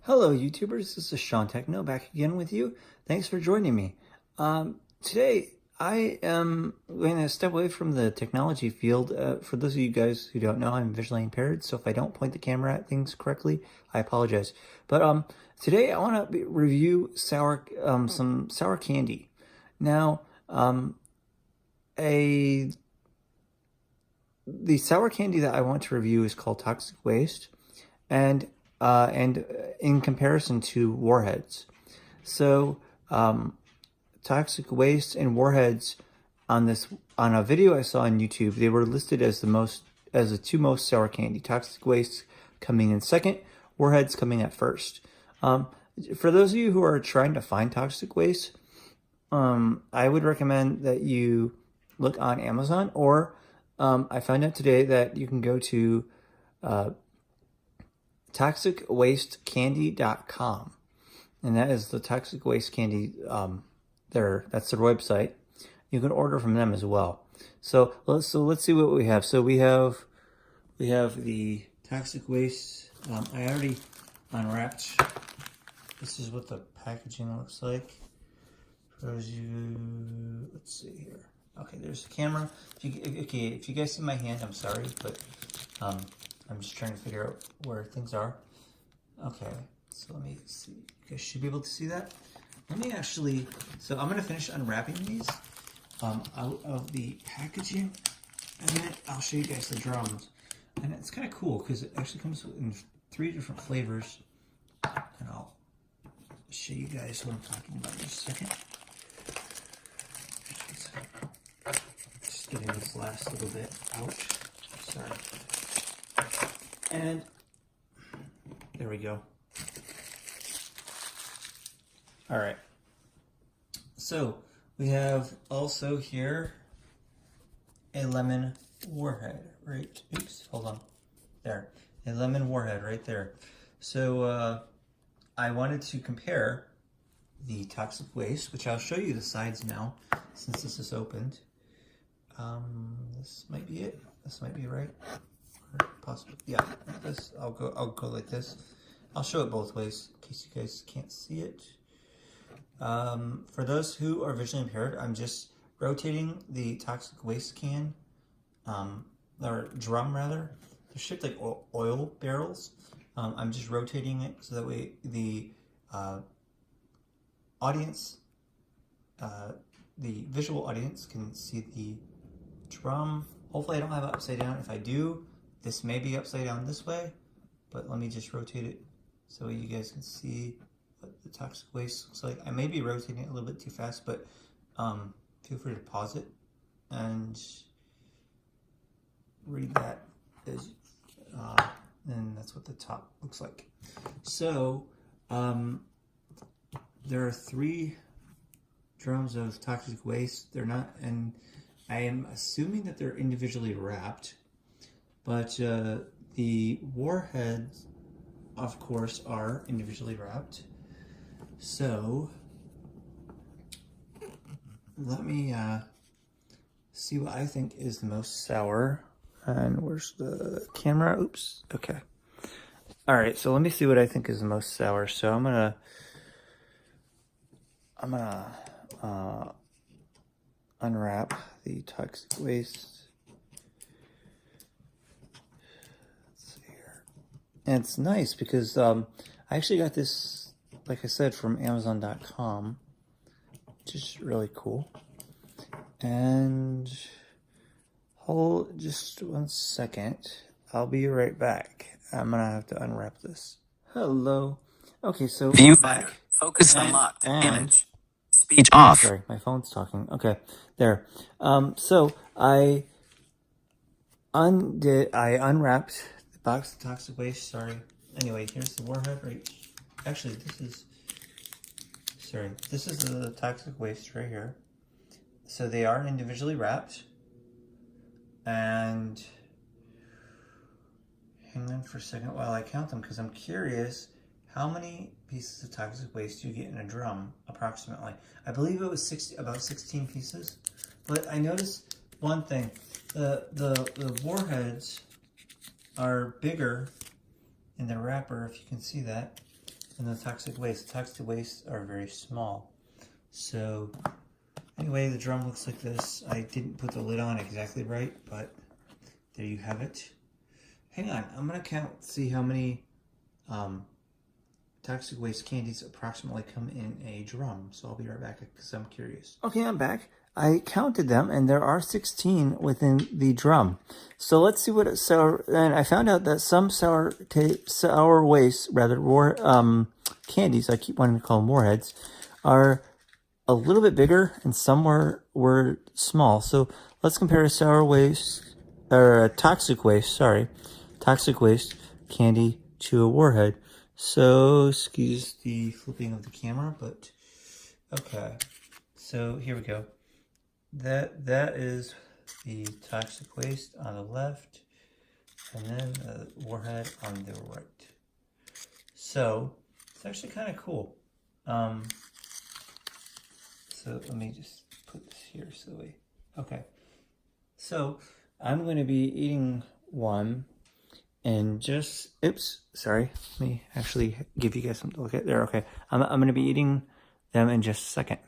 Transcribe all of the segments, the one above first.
Hello YouTubers, this is Sean Techno back again with you. Thanks for joining me. Today I am going to step away from the technology field. For those of you guys who don't know, I'm visually impaired, so if I don't point the camera at things correctly, I apologize. But today I want to review some sour candy. Now, the sour candy that I want to review is called Toxic Waste, and in comparison to warheads. So Toxic Waste and warheads on a video I saw on YouTube, they were listed as the two most sour candy. Toxic Waste coming in second, warheads coming at first. For those of you who are trying to find Toxic Waste, I would recommend that you look on Amazon, or I found out today that you can go to toxicwastecandy.com, and that is the Toxic Waste Candy. That's their website. You can order from them as well. So let's see what we have. So we have the Toxic Waste. I already unwrapped. This is what the packaging looks like. Let's see here. Okay, there's the camera. If you guys see my hand, I'm sorry, but I'm just trying to figure out where things are. Okay, so let me see. You guys should be able to see that. Let me actually, so I'm gonna finish unwrapping these out of the packaging, and then I'll show you guys the drums. And it's kind of cool because it actually comes in 3 different flavors, and I'll show you guys what I'm talking about in just a second. Just getting this last little bit out. Sorry. And there we go. All right. So we have also here a lemon warhead, right? Oops, hold on. There, a lemon warhead right there. So I wanted to compare the Toxic Waste, which I'll show you the sides now, since this is opened. This might be it. This might be right. Possibly, yeah. This I'll go like this. I'll show it both ways in case you guys can't see it. For those who are visually impaired, I'm just rotating the Toxic Waste can, or drum rather. They're shaped like oil barrels. I'm just rotating it so that way the audience, the visual audience, can see the drum. Hopefully I don't have it upside down. If I do, this may be upside down this way, but let me just rotate it so you guys can see what the Toxic Waste looks like. I may be rotating it a little bit too fast, but feel free to pause it and read that. And that's what the top looks like. So there are 3 drums of Toxic Waste. They're not, and I am assuming that they're individually wrapped, but the warheads, of course, are individually wrapped. So let me see what I think is the most sour. And where's the camera? Oops. Okay. All right. So let me see what I think is the most sour. So I'm gonna unwrap the Toxic Waste. Let's see here. And it's nice because I actually got this, like I said, from Amazon.com, which is really cool. And hold just 1 second. I'll be right back. I'm gonna have to unwrap this. Hello. Okay, so View back. better. Focus unlocked. Image. Speech off. Sorry, my phone's talking. Okay, there. So I unwrapped the box of Toxic Waste. Sorry. Anyway, here's the warhead. Right. Actually, this is the Toxic Waste right here. So they are individually wrapped. And hang on for a second while I count them, because I'm curious how many pieces of Toxic Waste you get in a drum, approximately. I believe it was about 16 pieces. But I noticed one thing. The warheads are bigger in the wrapper, if you can see that. and the toxic waste. The toxic waste are very small. So anyway, the drum looks like this. I didn't put the lid on exactly right, but there you have it. Hang on, I'm gonna count, see how many toxic waste candies approximately come in a drum. So I'll be right back because I'm curious. Okay, I'm back. I counted them, and there are 16 within the drum. So let's see what sour. And I found out that some sour waste, candies. I keep wanting to call them warheads, are a little bit bigger, and some were small. So let's compare a sour waste or a toxic waste. Sorry, toxic waste candy to a warhead. So excuse the flipping of the camera, but okay. So here we go. That is the toxic waste on the left, and then the warhead on the right. So it's actually kind of cool. So let me just put this here so okay. So I'm going to be eating one, and just sorry. Let me actually give you guys something to look at there. Okay, I'm going to be eating them in just a second.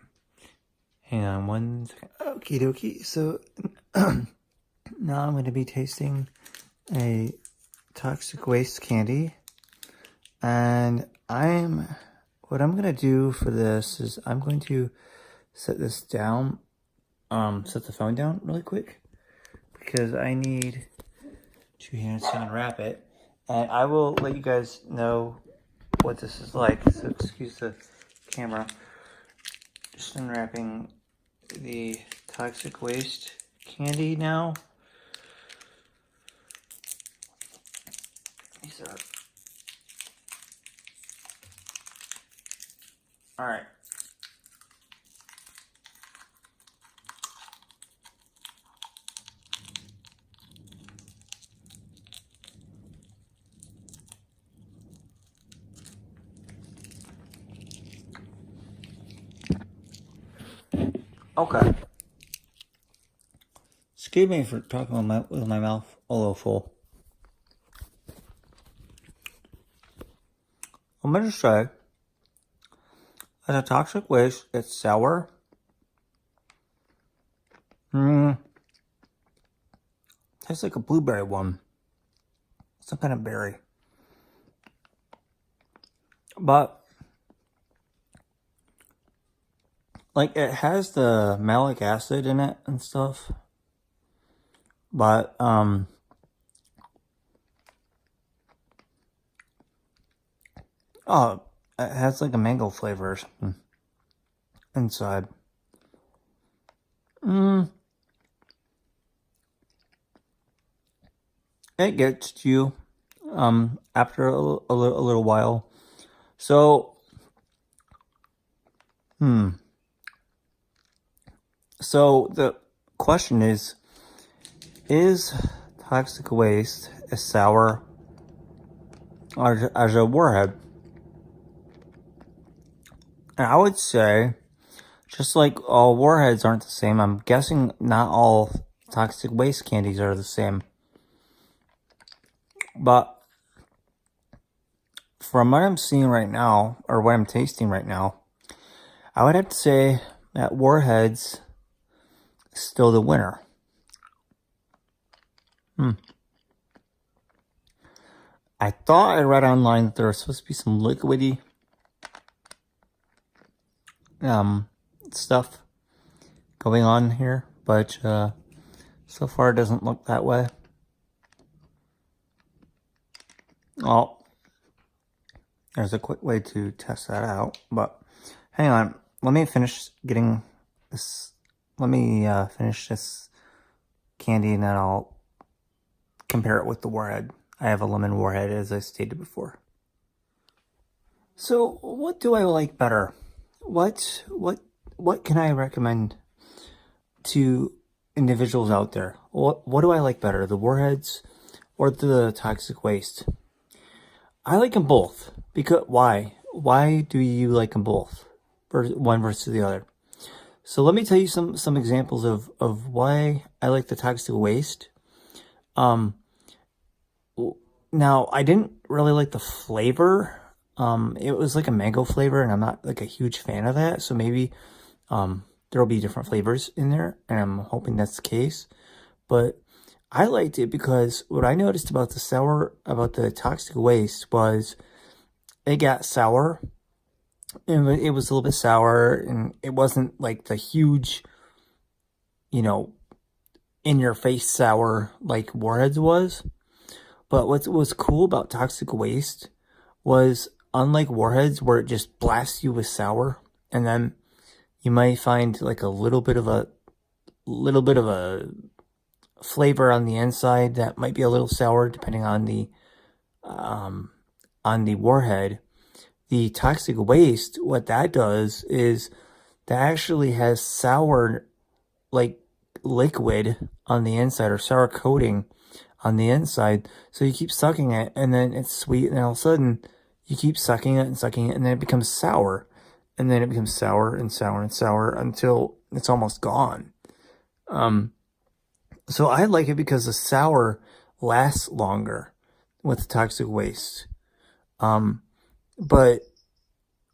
Hang on 1 second. Okie dokie. So now I'm going to be tasting a toxic waste candy. And what I'm going to do for this is I'm going to set this down, set the phone down really quick, because I need 2 hands to unwrap it. And I will let you guys know what this is like. So excuse the camera. Just unwrapping the toxic waste candy now. These are all right. Okay. Excuse me for talking with my mouth a little full. I'm going to say, as a toxic waste, it's sour. Tastes like a blueberry one. Some kind of berry. But like, it has the malic acid in it and stuff. But it has like a mango flavor or something inside. It gets to you after a little while. So so the question is toxic waste as sour as a warhead? And I would say, just like all warheads aren't the same, I'm guessing not all toxic waste candies are the same. But from what I'm seeing right now, or what I'm tasting right now, I would have to say that warheads is still the winner. I thought I read online that there was supposed to be some liquidy stuff going on here, but so far it doesn't look that way. Well, there's a quick way to test that out, but hang on. Let me finish getting this. Let me finish this candy, and then I'll compare it with the warhead. I have a lemon warhead, as I stated before. So, what do I like better? What can I recommend to individuals out there? What do I like better, the warheads or the toxic waste? I like them both. Because why? Why do you like them both? One versus the other. So let me tell you some examples of why I like the toxic waste. Now, I didn't really like the flavor It was like a mango flavor, and I'm not like a huge fan of that. So maybe there'll be different flavors in there, and I'm hoping that's the case. But I liked it because what I noticed about the toxic waste was it got sour. And it was a little bit sour, and it wasn't like the huge, you know, in your face sour like Warheads was. But what was cool about toxic waste was, unlike Warheads where it just blasts you with sour, and then you might find like a little bit of a flavor on the inside that might be a little sour depending on the warhead. The toxic waste, what that does is that actually has sour like liquid on the inside, or sour coating on the inside. So you keep sucking it, and then it's sweet, and all of a sudden you keep sucking it, and then it becomes sour. And then it becomes sour and sour and sour until it's almost gone. So I like it because the sour lasts longer with the toxic waste. But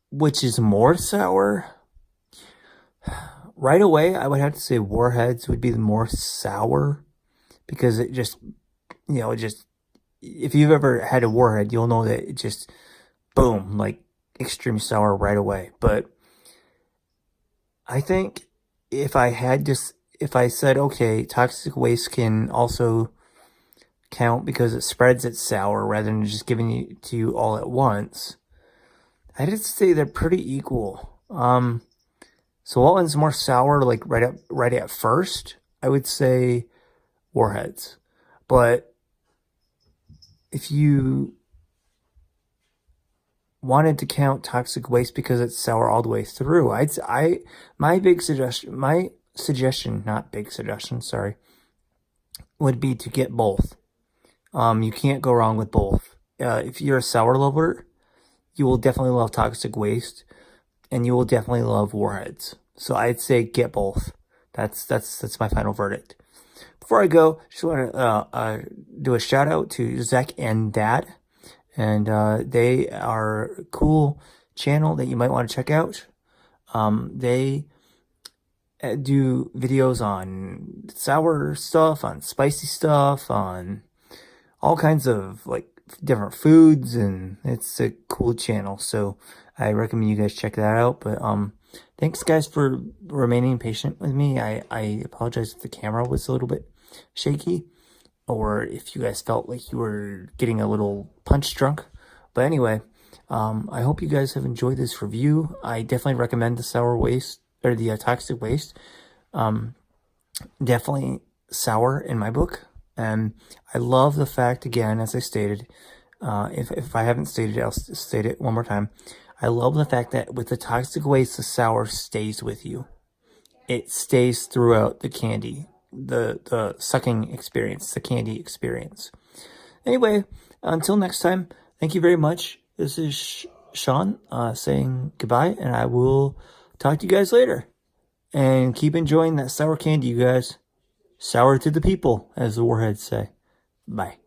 which is more sour? Right away, I would have to say Warheads would be the more sour, because it just, if you've ever had a Warhead, you'll know that it just, boom, like extreme sour right away. But I think if I said, okay, toxic waste can also count because it spreads its sour rather than just giving it to you all at once, I'd say they're pretty equal. So what one's more sour, like right at first? I would say Warheads. But if you wanted to count toxic waste because it's sour all the way through, my suggestion, not big suggestion, sorry, would be to get both. You can't go wrong with both. If you're a sour lover, you will definitely love toxic waste, and you will definitely love Warheads. So I'd say get both. That's my final verdict. Before I go, just want to do a shout out to Zach and Dad, and they are a cool channel that you might want to check out. They do videos on sour stuff, on spicy stuff, on all kinds of like different foods, and it's a cool channel. So I recommend you guys check that out. But thanks guys for remaining patient with me. I apologize if the camera was a little bit shaky, or if you guys felt like you were getting a little punch drunk. But anyway, I hope you guys have enjoyed this review. I definitely recommend the sour waste, or the toxic waste. Definitely sour in my book. And I love the fact, again, as I stated, if I haven't stated it, I'll state it one more time. I love the fact that with the toxic waste, the sour stays with you. It stays throughout the candy, the sucking experience, the candy experience. Anyway, until next time, thank you very much. This is Sean saying goodbye, and I will talk to you guys later. And keep enjoying that sour candy, you guys. Sour to the people, as the Warheads say. Bye.